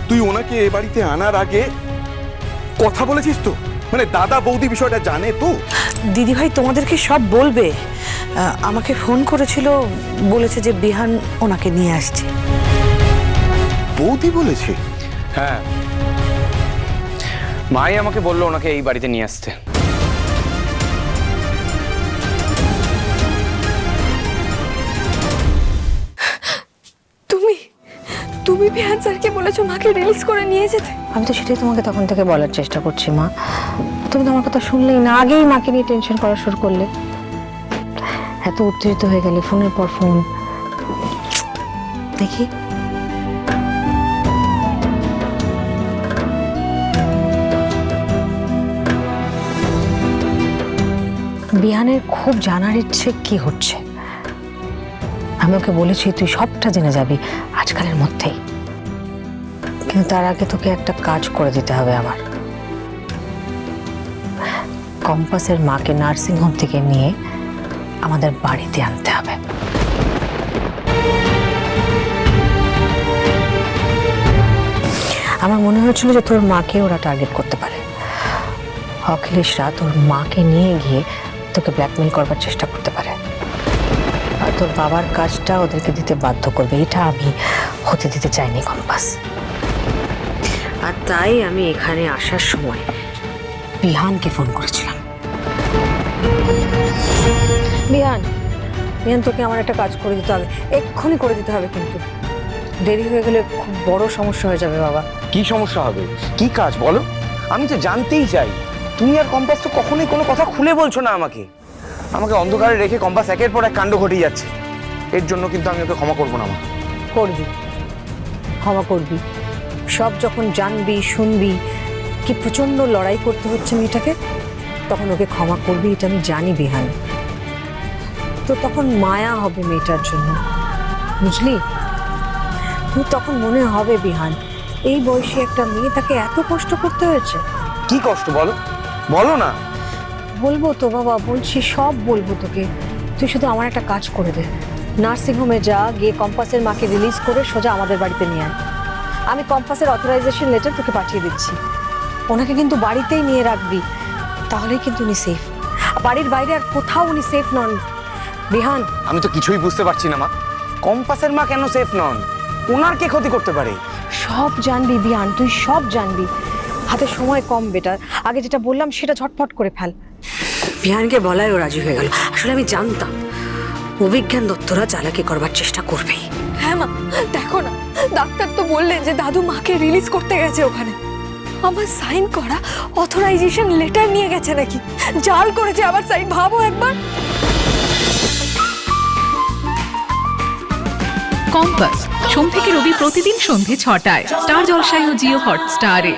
তুই ওনাকে এ বাড়িতে আনার আগে কথা বলেছিস তো? মানে দাদা বৌদি বিষয়টা জানে তো? দিদিভাই তোমাদেরকে সব বলবে। আমাকে ফোন করেছিল, বলেছে যে বিহান ওনাকে নিয়ে আসছে। বৌদি বলেছে? হ্যাঁ, মাই আমাকে বললো ওনাকে এই বাড়িতে নিয়ে আসতে। তুমি বিহান স্যারকে বলেছো মাকে রিলিজ করে নিয়ে যেতে? আমি তো সেটাই তোমাকে তখন থেকে বলার চেষ্টা করছি মা। তুমি তো আমার কথা শুনলেই না, আগেই মাকে নিয়ে টেনশন করা শুরু করলে। এত উত্তেজিত হয়ে গেলে, ফোনের পর ফোন। দেখি বিহানের খুব জানার ইচ্ছে কি হচ্ছে। আমি ওকে বলেছি তুই সবটা জেনে যাবি আজকালের মধ্যেই, কিন্তু তার আগে তোকে একটা কাজ করে দিতে হবে আমার। কম্পাসের মাকে নার্সিংহোম থেকে নিয়ে আমাদের বাড়িতে আনতে হবে। আমার মনে হয়েছিল যে তোর মাকে ওরা টার্গেট করতে পারে। অখিলেশরা তোর মাকে নিয়ে গিয়ে তোকে ব্ল্যাকমেল করবার চেষ্টা করতে পারে, আর তোর বাবার কাজটা ওদেরকে দিতে বাধ্য করবে। এটা আমি হতে দিতে চাইনি কম্পাস। আর তাই আমি এখানে আসার সময় বিহানকে ফোন করেছিলাম। বিহান, তোকে আমার একটা কাজ করে দিতে হবে, এক্ষুনি করে দিতে হবে, কিন্তু দেরি হয়ে গেলে খুব বড় সমস্যা হয়ে যাবে বাবা। কি সমস্যা হবে? কি কাজ বলো? আমি তো জানতেই চাই। তুমি আর কম্পাস তো কখনোই কোনো কথা খুলে বলছো না আমাকে। আমাকে অন্ধকারে রেখে কম্পাস একের পর এক কাণ্ড ঘটিয়ে যাচ্ছে। এর জন্য কিন্তু আমি ওকে ক্ষমা করবো না মা। করবি, ক্ষমা করবি। সব যখন জানবি, শুনবি কি প্রচন্ড লড়াই করতে হচ্ছে মেয়েটাকে, তখন ওকে ক্ষমা করবি, এটা আমি জানি বিহান। তো তখন মায়া হবে মেয়েটার জন্য, বুঝলি? তুই তখন মনে হবে বিহান, এই বয়সে একটা মেয়ে, তাকে এত কষ্ট করতে হয়েছে। কি কষ্ট বলো? বলো না। বলবো তো বাবা, বলছি, সব বলবো তোকে। তুই শুধু আমার একটা কাজ করে দে, নার্সিংহোমে যা, গিয়ে কম্পাসের মাকে রিলিজ করে সোজা আমাদের বাড়িতে নিয়ে আয়। আমি কম্পাসের অথরাইজেশন লেটার তোকে পাঠিয়ে দিচ্ছি। ওনাকে কিন্তু বাড়িতেই নিয়ে রাখবি, তাহলেই কিন্তু উনি সেফ। বাড়ির বাইরে আর কোথাও উনি সেফ নন বিহান। আমি তো কিছুই বুঝতে পারছি না মা। কম্পাসের মা কেন সেফ নন? ওনার কে ক্ষতি করতে পারে? সব জানবি বিহান, তুই সব জানবি। হাতে সময় কম বেটার, আগে যেটা বললাম সেটা ঝটফট করে ফেল। বিহানকে বলায় ও রাজি হয়ে গেল। আসলে আমি জানতাম অভিজ্ঞান দত্তরা চালাকি করবার চেষ্টা করবেই। হ্যাঁ মা, দেখো না, ডাক্তার তো বললেন যে দাদু মাকে রিলিজ করতে গেছে ওখানে। আমার সাইন করা অথরাইজেশন লেটার নিয়ে গেছে নাকি, জাল করেছে আবার সাইন। ভাবো একবার। কম্পাস সোম থেকে রবি প্রতিদিন সন্ধে ৬টায় স্টার জলসায় ও জিও হটস্টারে।